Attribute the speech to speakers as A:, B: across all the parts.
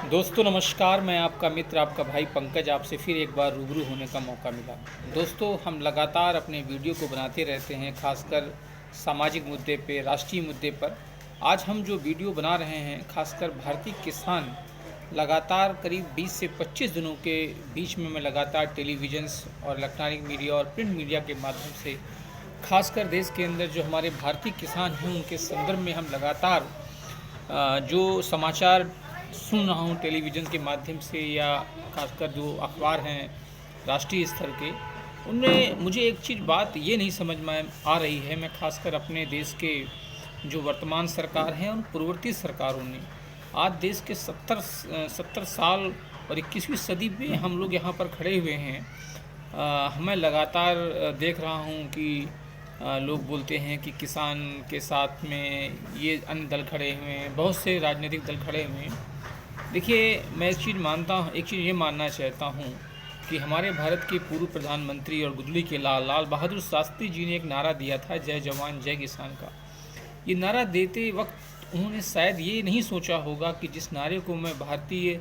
A: दोस्तों नमस्कार। मैं आपका मित्र आपका भाई पंकज आपसे फिर एक बार रूबरू होने का मौका मिला। दोस्तों हम लगातार अपने वीडियो को बनाते रहते हैं, खासकर सामाजिक मुद्दे पे, राष्ट्रीय मुद्दे पर। आज हम जो वीडियो बना रहे हैं खासकर भारतीय किसान लगातार करीब 20 से 25 दिनों के बीच में मैं लगातार टेलीविजन्स और इलेक्ट्रॉनिक मीडिया और प्रिंट मीडिया के माध्यम से खासकर देश के अंदर जो हमारे भारतीय किसान हैं उनके संदर्भ में हम लगातार जो समाचार सुन रहा हूँ टेलीविज़न के माध्यम से या खासकर जो अखबार हैं राष्ट्रीय स्तर के, उनमें मुझे एक चीज़ बात ये नहीं समझ में आ रही है। मैं खासकर अपने देश के जो वर्तमान सरकार हैं उन पूर्ववर्ती सरकारों ने आज देश के 70 साल और 21वीं सदी में हम लोग यहाँ पर खड़े हुए हैं। मैं लगातार देख रहा हूँ कि लोग बोलते हैं कि किसान के साथ में ये अन्य दल खड़े हुए हैं, बहुत से राजनीतिक दल खड़े हुए हैं। देखिए, मैं एक चीज़ ये मानना चाहता हूँ कि हमारे भारत के पूर्व प्रधानमंत्री और गुदली के लाल बहादुर शास्त्री जी ने एक नारा दिया था, जय जवान जय किसान का। ये नारा देते वक्त उन्होंने शायद ये नहीं सोचा होगा कि जिस नारे को मैं भारतीय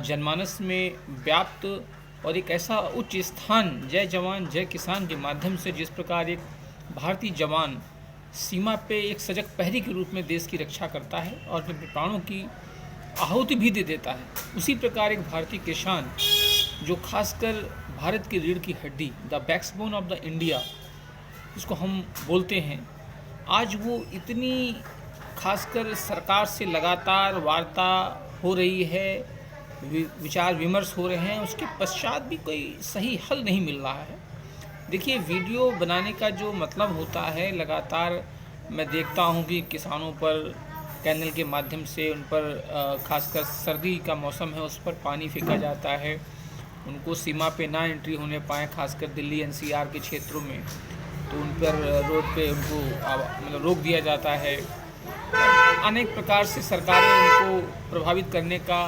A: जनमानस में व्याप्त और एक ऐसा उच्च स्थान जय जवान जय किसान के माध्यम से, जिस प्रकार एक भारतीय जवान सीमा पे एक सजग प्रहरी के रूप में देश की रक्षा करता है और अपने प्राणों की आहुति भी दे देता है, उसी प्रकार एक भारतीय किसान जो खासकर भारत की रीढ़ की हड्डी, the backbone of the India जिसको हम बोलते हैं, आज वो इतनी खासकर सरकार से लगातार वार्ता हो रही है, विचार विमर्श हो रहे हैं, उसके पश्चात भी कोई सही हल नहीं मिल रहा है। देखिए, वीडियो बनाने का जो मतलब होता है, लगातार मैं देखता हूँ कि किसानों पर कैनल के माध्यम से उन पर खासकर सर्दी का मौसम है उस पर पानी फेंका जाता है, उनको सीमा पे ना एंट्री होने पाए, खासकर दिल्ली एनसीआर के क्षेत्रों में, तो उन पर रोड पे उनको मतलब रोक दिया जाता है। अनेक प्रकार से सरकारें उनको प्रभावित करने का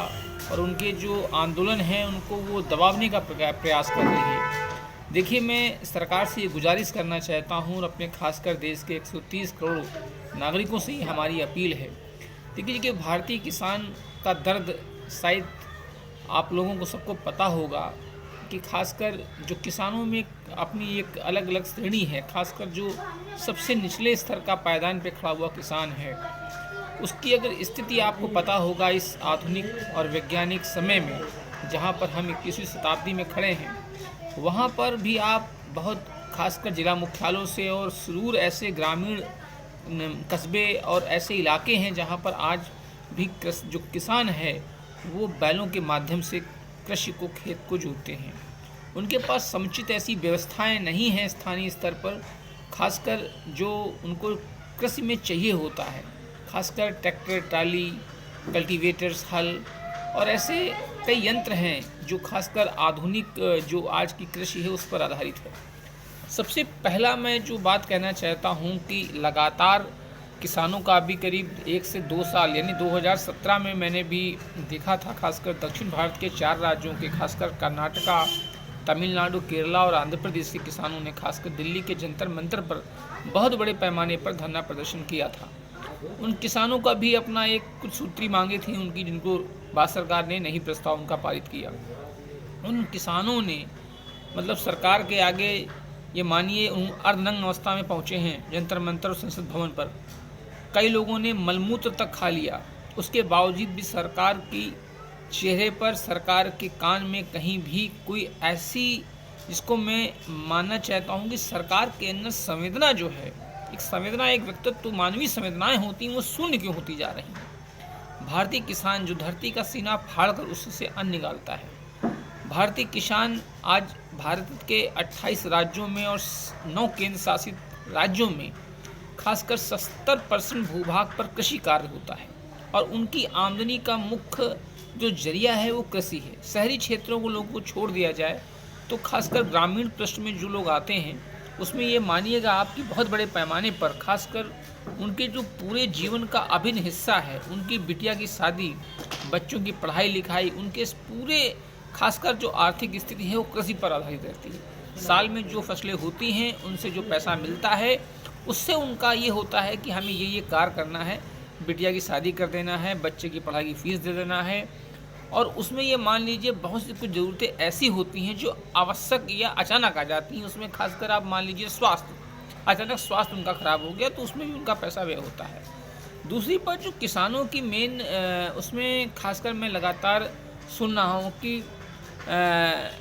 A: और उनके जो आंदोलन हैं उनको वो दबावने का प्रयास कर रही है। देखिए, मैं सरकार से ये गुजारिश करना चाहता हूँ और अपने खासकर देश के 130 करोड़ नागरिकों से ही हमारी अपील है। देखिए, भारतीय किसान का दर्द शायद आप लोगों को सबको पता होगा कि खासकर जो किसानों में अपनी एक अलग अलग श्रेणी है, खासकर जो सबसे निचले स्तर का पायदान पे खड़ा हुआ किसान है, उसकी अगर स्थिति आपको पता होगा इस आधुनिक और वैज्ञानिक समय में जहाँ पर हम 21वीं शताब्दी में खड़े हैं, वहाँ पर भी आप बहुत खासकर जिला मुख्यालयों से और सुदूर ऐसे ग्रामीण कस्बे और ऐसे इलाके हैं जहाँ पर आज भी जो किसान है वो बैलों के माध्यम से कृषि को, खेत को जोतते हैं। उनके पास समुचित ऐसी व्यवस्थाएं नहीं हैं स्थानीय स्तर पर, खासकर जो उनको कृषि में चाहिए होता है, खासकर ट्रैक्टर, ट्राली, कल्टीवेटर्स, हल और ऐसे कई यंत्र हैं जो खासकर आधुनिक जो आज की कृषि है उस पर आधारित है। सबसे पहला मैं जो बात कहना चाहता हूं कि लगातार किसानों का अभी करीब 1 से 2 साल यानी 2017 में मैंने भी देखा था, खासकर दक्षिण भारत के 4 राज्यों के, खासकर कर्नाटका, तमिलनाडु, केरला और आंध्र प्रदेश के किसानों ने खासकर दिल्ली के जंतर मंतर पर बहुत बड़े पैमाने पर धरना प्रदर्शन किया था। उन किसानों का भी अपना एक कुछ सूत्री मांगे थी उनकी, जिनको भारत सरकार ने नहीं प्रस्ताव उनका पारित किया। उन किसानों ने मतलब सरकार के आगे ये मानिए अर्धनग्न अवस्था में पहुँचे हैं जंतर मंतर और संसद भवन पर। कई लोगों ने मलमूत्र तक खा लिया, उसके बावजूद भी सरकार की चेहरे पर, सरकार के कान में कहीं भी कोई ऐसी, जिसको मैं मानना चाहता हूँ कि सरकार के अंदर संवेदना जो है, एक संवेदना, एक व्यक्तित्व, मानवीय संवेदनाएं होती हैं, वो शून्य क्यों होती जा रही हैं। भारतीय किसान जो धरती का सीना फाड़कर उससे अन्न निकालता है, भारतीय किसान आज भारत के 28 राज्यों में और 9 केंद्र शासित राज्यों में खासकर 70% भूभाग पर कृषि कार्य होता है और उनकी आमदनी का मुख्य जो जरिया है वो कृषि है। शहरी क्षेत्रों को लोगों को छोड़ दिया जाए तो खासकर ग्रामीण पृष्ठ में जो लोग आते हैं उसमें ये मानिएगा आपकी बहुत बड़े पैमाने पर खासकर उनके जो पूरे जीवन का अभिन्न हिस्सा है, उनकी बिटिया की शादी, बच्चों की पढ़ाई लिखाई, उनके पूरे खासकर जो आर्थिक स्थिति है वो कृषि पर आधारित रहती है। साल में जो फसलें होती हैं उनसे जो पैसा मिलता है उससे उनका ये होता है कि हमें ये कार्य करना है, बिटिया की शादी कर देना है, बच्चे की पढ़ाई की फीस दे देना है और उसमें ये मान लीजिए बहुत सी कुछ ज़रूरतें ऐसी होती हैं जो आवश्यक या अचानक आ जाती हैं। उसमें खासकर आप मान लीजिए स्वास्थ्य, अचानक स्वास्थ्य उनका ख़राब हो गया तो उसमें भी उनका पैसा व्यय होता है। दूसरी बात जो किसानों की मेन उसमें खासकर मैं लगातार सुन रहा हूँ कि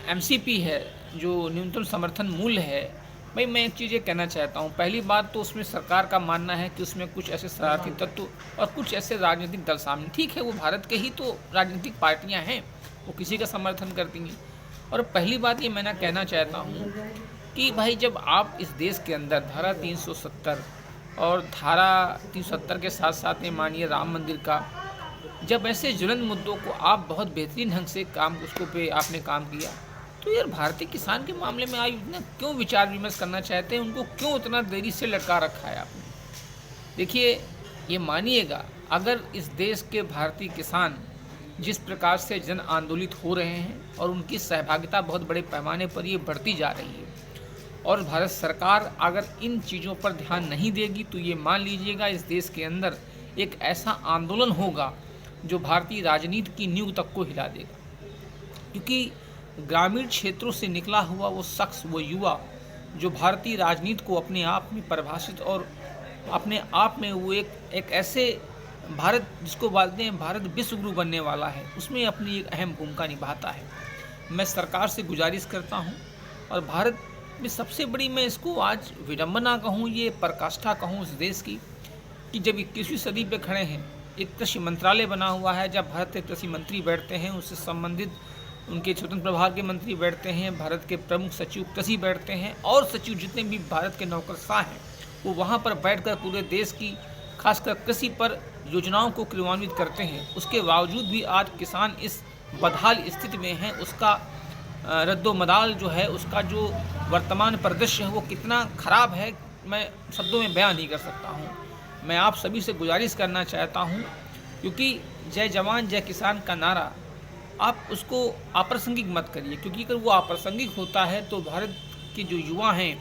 A: एमसीपी है, जो न्यूनतम समर्थन मूल्य है। भाई मैं एक चीज़ ये कहना चाहता हूँ, पहली बात तो उसमें सरकार का मानना है कि उसमें कुछ ऐसे शरारती तत्व और कुछ ऐसे राजनीतिक दल सामने, ठीक है वो भारत के ही तो राजनीतिक पार्टियाँ हैं, वो किसी का समर्थन करती हैं। और पहली बात ये मैं कहना चाहता हूँ कि भाई जब आप इस देश के अंदर धारा 370 और धारा 370 के साथ साथ में मानिए राम मंदिर का, जब ऐसे ज्वलंत मुद्दों को आप बहुत बेहतरीन ढंग से उसको पे आपने काम किया, तो यार भारतीय किसान के मामले में आप इतना क्यों विचार विमर्श करना चाहते हैं? उनको क्यों इतना देरी से लटका रखा है आपने? देखिए, ये मानिएगा, अगर इस देश के भारतीय किसान जिस प्रकार से जन आंदोलित हो रहे हैं और उनकी सहभागिता बहुत बड़े पैमाने पर ये बढ़ती जा रही है, और भारत सरकार अगर इन चीज़ों पर ध्यान नहीं देगी तो ये मान लीजिएगा इस देश के अंदर एक ऐसा आंदोलन होगा जो भारतीय राजनीति की नींव तक को हिला देगा। क्योंकि ग्रामीण क्षेत्रों से निकला हुआ वो शख्स, वो युवा जो भारतीय राजनीति को अपने आप में परिभाषित और अपने आप में वो एक ऐसे भारत जिसको बोलते हैं भारत विश्व गुरु बनने वाला है, उसमें अपनी एक अहम भूमिका निभाता है। मैं सरकार से गुजारिश करता हूँ, और भारत में सबसे बड़ी मैं इसको आज विडंबना कहूँ, ये पराकाष्ठा कहूँ इस देश की, कि जब 21वीं सदी पे खड़े हैं, एक कृषि मंत्रालय बना हुआ है, जब भारत के कृषि मंत्री बैठते हैं, उससे संबंधित उनके स्वतंत्र प्रभार के मंत्री बैठते हैं, भारत के प्रमुख सचिव कृषि बैठते हैं, और सचिव जितने भी भारत के नौकरशाह हैं वो वहाँ पर बैठकर पूरे देश की खासकर कृषि पर योजनाओं को क्रियान्वित करते हैं। उसके बावजूद भी आज किसान इस बदहाल स्थिति में है। उसका रद्दोमदाल जो है, उसका जो वर्तमान परिदृश्य है वो कितना ख़राब है, मैं शब्दों में बयान नहीं कर सकता हूँ। मैं आप सभी से गुजारिश करना चाहता हूँ, क्योंकि जय जवान जय किसान का नारा आप उसको अप्रासंगिक मत करिए, क्योंकि अगर वो अप्रासंगिक होता है तो भारत के जो युवा हैं,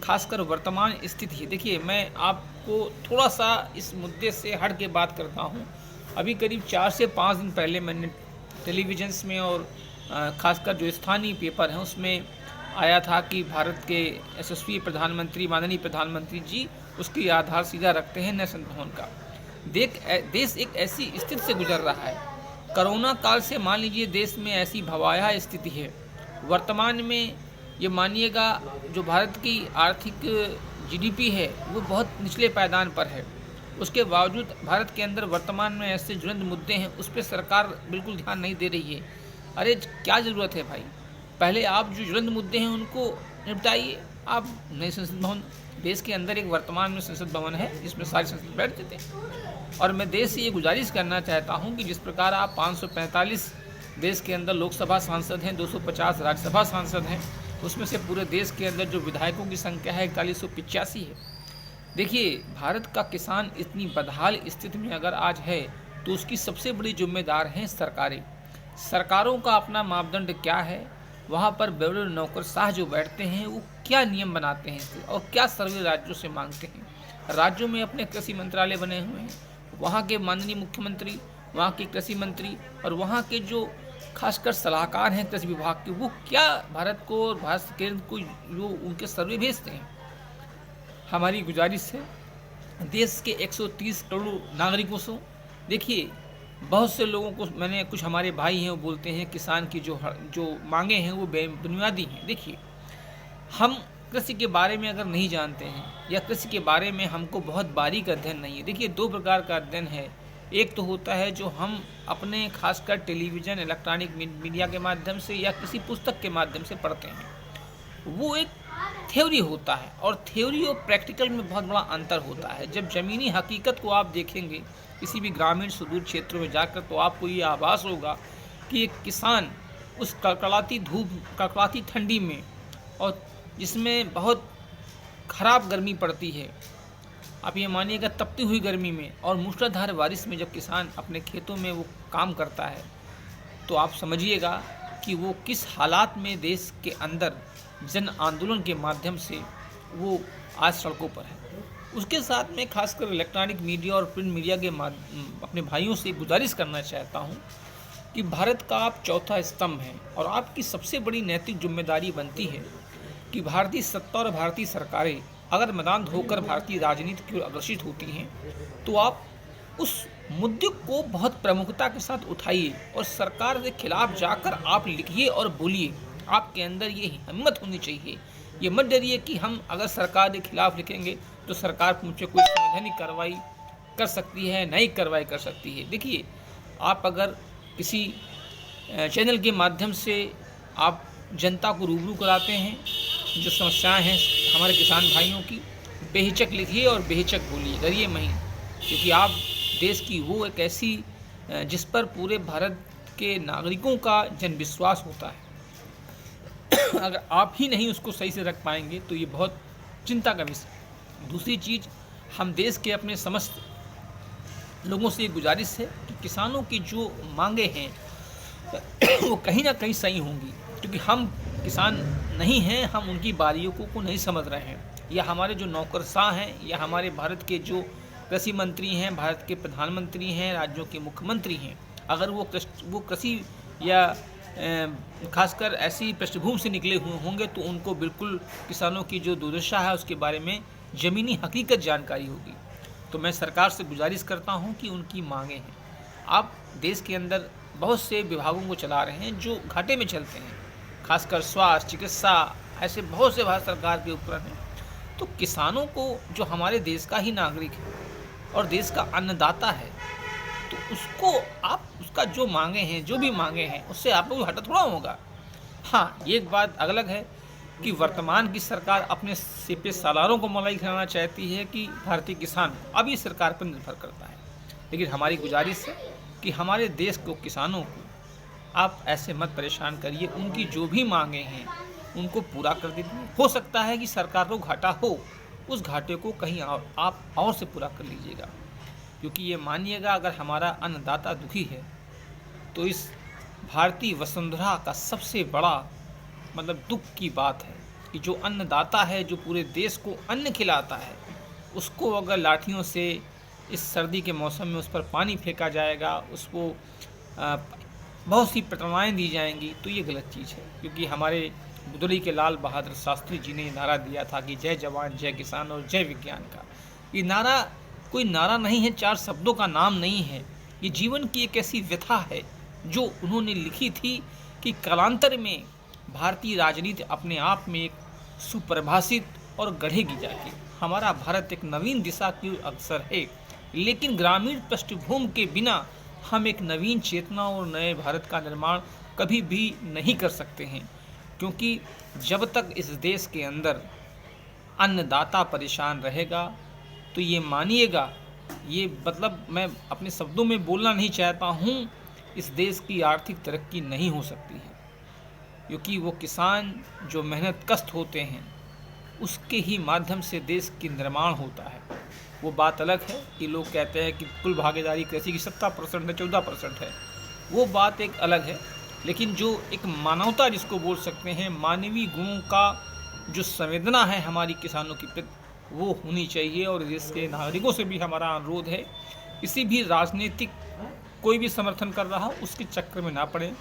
A: खासकर वर्तमान स्थिति है। देखिए, मैं आपको थोड़ा सा इस मुद्दे से हट के बात करता हूँ। अभी करीब 4 से 5 दिन पहले मैंने टेलीविजन्स में और खासकर जो स्थानीय पेपर हैं उसमें आया था कि भारत के यशस्वी प्रधानमंत्री, माननीय प्रधानमंत्री जी उसकी आधारशिला रखते हैं नेशन भवन का। देश एक ऐसी स्थिति से गुजर रहा है, कोरोना काल से मान लीजिए देश में ऐसी भयावह स्थिति है। वर्तमान में ये मानिएगा जो भारत की आर्थिक जीडीपी है वो बहुत निचले पायदान पर है। उसके बावजूद भारत के अंदर वर्तमान में ऐसे ज्वलंत मुद्दे हैं, उस पर सरकार बिल्कुल ध्यान नहीं दे रही है। अरे क्या ज़रूरत है भाई, पहले आप जो ज्वलंत मुद्दे हैं उनको निपटाइए। आप नए संसद भवन, देश के अंदर एक वर्तमान में संसद भवन है जिसमें सारे संसद बैठ जाते हैं। और मैं देश से ये गुजारिश करना चाहता हूँ कि जिस प्रकार आप 545 देश के अंदर लोकसभा सांसद हैं, 250 राज्यसभा सांसद हैं, उसमें से पूरे देश के अंदर जो विधायकों की संख्या है 4185 है। देखिए, भारत का किसान इतनी बदहाल स्थिति में अगर आज है तो उसकी सबसे बड़ी जिम्मेदार हैं सरकारें। सरकारों का अपना मापदंड क्या है, वहाँ पर बड़े नौकरशाह जो बैठते हैं वो क्या नियम बनाते हैं और क्या सर्वे राज्यों से मांगते हैं। राज्यों में अपने कृषि मंत्रालय बने हुए हैं, वहाँ के माननीय मुख्यमंत्री, वहाँ के कृषि मंत्री और वहाँ के जो खासकर सलाहकार हैं कृषि विभाग के, वो क्या भारत को और भारत केंद्र को जो उनके सर्वे भेजते हैं। हमारी गुजारिश है देश के 130 करोड़ नागरिकों से, देखिए बहुत से लोगों को, मैंने कुछ हमारे भाई हैं वो बोलते हैं किसान की जो मांगे हैं वो बेबुनियादी हैं। देखिए, हम कृषि के बारे में अगर नहीं जानते हैं या कृषि के बारे में हमको बहुत बारीक अध्ययन नहीं है। देखिए, 2 प्रकार का अध्ययन है। एक तो होता है जो हम अपने खासकर टेलीविज़न, इलेक्ट्रॉनिक मीडिया के माध्यम से या किसी पुस्तक के माध्यम से पढ़ते हैं, वो एक थ्योरी होता है, और थ्योरी और प्रैक्टिकल में बहुत बड़ा अंतर होता है। जब ज़मीनी हकीकत को आप देखेंगे किसी भी ग्रामीण सुदूर क्षेत्रों में जाकर, तो आपको ये आभास होगा कि एक किसान उस कड़कड़ाती धूप, कड़कड़ाती ठंडी में, और जिसमें बहुत ख़राब गर्मी पड़ती है, आप ये मानिएगा तपती हुई गर्मी में और मूसलाधार बारिश में जब किसान अपने खेतों में वो काम करता है, तो आप समझिएगा कि वो किस हालात में देश के अंदर जन आंदोलन के माध्यम से वो आज सड़कों पर है। उसके साथ में खासकर इलेक्ट्रॉनिक मीडिया और प्रिंट मीडिया के अपने भाइयों से गुजारिश करना चाहता हूँ कि भारत का आप चौथा स्तंभ हैं और आपकी सबसे बड़ी नैतिक जिम्मेदारी बनती है कि भारतीय सत्ता और भारतीय सरकारें अगर मैदान धोकर भारतीय राजनीति की ओर अग्रसित होती हैं तो आप उस मुद्दे को बहुत प्रमुखता के साथ उठाइए और सरकार के खिलाफ जाकर आप लिखिए और बोलिए। आपके अंदर ये हिम्मत होनी चाहिए। ये मत डरिए कि हम अगर सरकार के खिलाफ लिखेंगे तो सरकार मुझसे कोई संवैधानिक कार्रवाई कर सकती है, नई कार्रवाई कर सकती है। देखिए, आप अगर किसी चैनल के माध्यम से आप जनता को रूबरू कराते हैं, जो समस्याएं हैं हमारे किसान भाइयों की, बेहिचक लिखिए और बेहिचक बोलिए, डरिए नहीं। क्योंकि आप देश की वो एक ऐसी जिस पर पूरे भारत के नागरिकों का जन विश्वास होता है, अगर आप ही नहीं उसको सही से रख पाएंगे तो ये बहुत चिंता का विषय। दूसरी चीज़, हम देश के अपने समस्त लोगों से एक गुजारिश है कि किसानों की जो मांगे हैं वो कहीं ना कहीं सही होंगी, क्योंकि हम किसान नहीं हैं, हम उनकी बारियों को नहीं समझ रहे हैं। या हमारे जो नौकरशाह हैं, या हमारे भारत के जो कृषि मंत्री हैं, भारत के प्रधानमंत्री हैं, राज्यों के मुख्यमंत्री हैं, अगर वो कृषि या खासकर ऐसी पृष्ठभूमि से निकले हुए होंगे तो उनको बिल्कुल किसानों की जो दुर्दशा है उसके बारे में ज़मीनी हकीकत जानकारी होगी। तो मैं सरकार से गुजारिश करता हूं कि उनकी मांगे हैं। आप देश के अंदर बहुत से विभागों को चला रहे हैं जो घाटे में चलते हैं, खासकर स्वास्थ्य, चिकित्सा, ऐसे बहुत से भारत सरकार के उपकरण हैं। तो किसानों को, जो हमारे देश का ही नागरिक है और देश का अन्नदाता है, तो उसको आप उसका जो मांगे हैं, जो भी मांगे हैं, उससे आप लोग हटा थोड़ा होगा। हाँ, ये एक बात अलग है कि वर्तमान की सरकार अपने सिपे सालारों को मलाई खिलाना चाहती है कि भारतीय किसान, अब ये सरकार पर निर्भर करता है। लेकिन हमारी गुजारिश है कि हमारे देश को, किसानों को आप ऐसे मत परेशान करिए। उनकी जो भी मांगे हैं उनको पूरा कर दीजिए। हो सकता है कि सरकार को घाटा हो, उस घाटे को कहीं और आप और से पूरा कर लीजिएगा। क्योंकि ये मानिएगा, अगर हमारा अन्नदाता दुखी है तो इस भारतीय वसुंधरा का सबसे बड़ा दुख की बात है कि जो अन्नदाता है, जो पूरे देश को अन्न खिलाता है, उसको अगर लाठियों से इस सर्दी के मौसम में उस पर पानी फेंका जाएगा, उसको बहुत सी प्रताड़नाएँ दी जाएंगी, तो ये गलत चीज़ है। क्योंकि हमारे बुदड़ी के लाल बहादुर शास्त्री जी ने नारा दिया था कि जय जवान, जय किसान और जय विज्ञान का। ये नारा कोई नारा नहीं है, चार शब्दों का नाम नहीं है। ये जीवन की एक ऐसी व्यथा है जो उन्होंने लिखी थी कि कालांतर में भारतीय राजनीति अपने आप में एक सुपरिभाषित और गढ़ेगी जाके। हमारा भारत एक नवीन दिशा की ओर अग्रसर है, लेकिन ग्रामीण पृष्ठभूमि के बिना हम एक नवीन चेतना और नए भारत का निर्माण कभी भी नहीं कर सकते हैं। क्योंकि जब तक इस देश के अंदर अन्नदाता परेशान रहेगा तो ये मानिएगा, ये मैं अपने शब्दों में बोलना नहीं चाहता हूँ, इस देश की आर्थिक तरक्की नहीं हो सकती है। क्योंकि वो किसान जो मेहनत कष्ट होते हैं उसके ही माध्यम से देश की निर्माण होता है। वो बात अलग है कि लोग कहते हैं कि कुल भागीदारी कृषि की 70% है, 14% है, वो बात एक अलग है। लेकिन जो एक मानवता जिसको बोल सकते हैं, मानवीय गुणों का जो संवेदना है हमारी किसानों की प्रति, वो होनी चाहिए। और देश के नागरिकों से भी हमारा अनुरोध है, किसी भी राजनीतिक कोई भी समर्थन कर रहा हो उसके चक्कर में ना पड़े।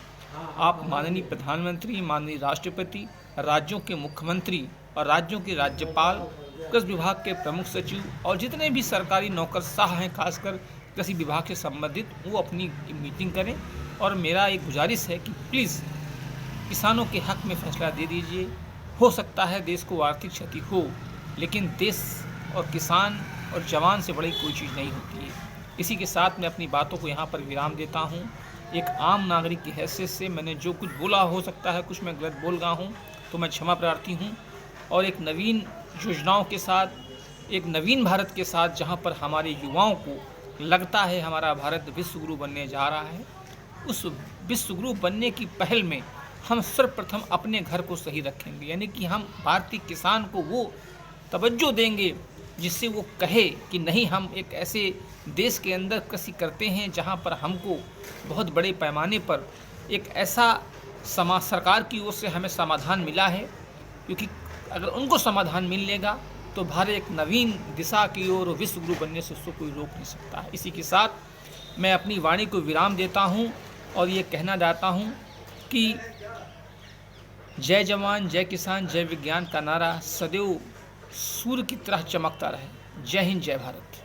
A: आप माननीय प्रधानमंत्री, माननीय राष्ट्रपति, राज्यों के मुख्यमंत्री और राज्यों के राज्यपाल, कृषि विभाग के प्रमुख सचिव और जितने भी सरकारी नौकरशाह हैं, खासकर कृषि विभाग से संबंधित, वो अपनी मीटिंग करें। और मेरा एक गुजारिश है कि प्लीज़ किसानों के हक में फैसला दे दीजिए। हो सकता है देश को आर्थिक क्षति हो, लेकिन देश और किसान और जवान से बड़ी कोई चीज़ नहीं होती है। इसी के साथ मैं अपनी बातों को यहाँ पर विराम देता हूँ। एक आम नागरिक की हैसियत से मैंने जो कुछ बोला, हो सकता है कुछ मैं गलत बोल रहा हूँ, तो मैं क्षमा प्रार्थी हूँ। और एक नवीन योजनाओं के साथ, एक नवीन भारत के साथ, जहाँ पर हमारे युवाओं को लगता है हमारा भारत विश्व गुरु बनने जा रहा है, उस विश्व गुरु बनने की पहल में हम सर्वप्रथम अपने घर को सही रखेंगे। यानी कि हम भारतीय किसान को वो तवज्जो देंगे जिससे वो कहे कि नहीं, हम एक ऐसे देश के अंदर कृषि करते हैं जहाँ पर हमको बहुत बड़े पैमाने पर एक ऐसा सरकार की ओर से हमें समाधान मिला है। क्योंकि अगर उनको समाधान मिल लेगा तो भारत एक नवीन दिशा की ओर विश्व गुरु बनने से उसको कोई रोक नहीं सकता है। इसी के साथ मैं अपनी वाणी को विराम देता हूँ और ये कहना चाहता हूँ कि जय जवान जय किसान जय विज्ञान का नारा सदैव सूर्य की तरह चमकता रहे। जय हिंद जय भारत।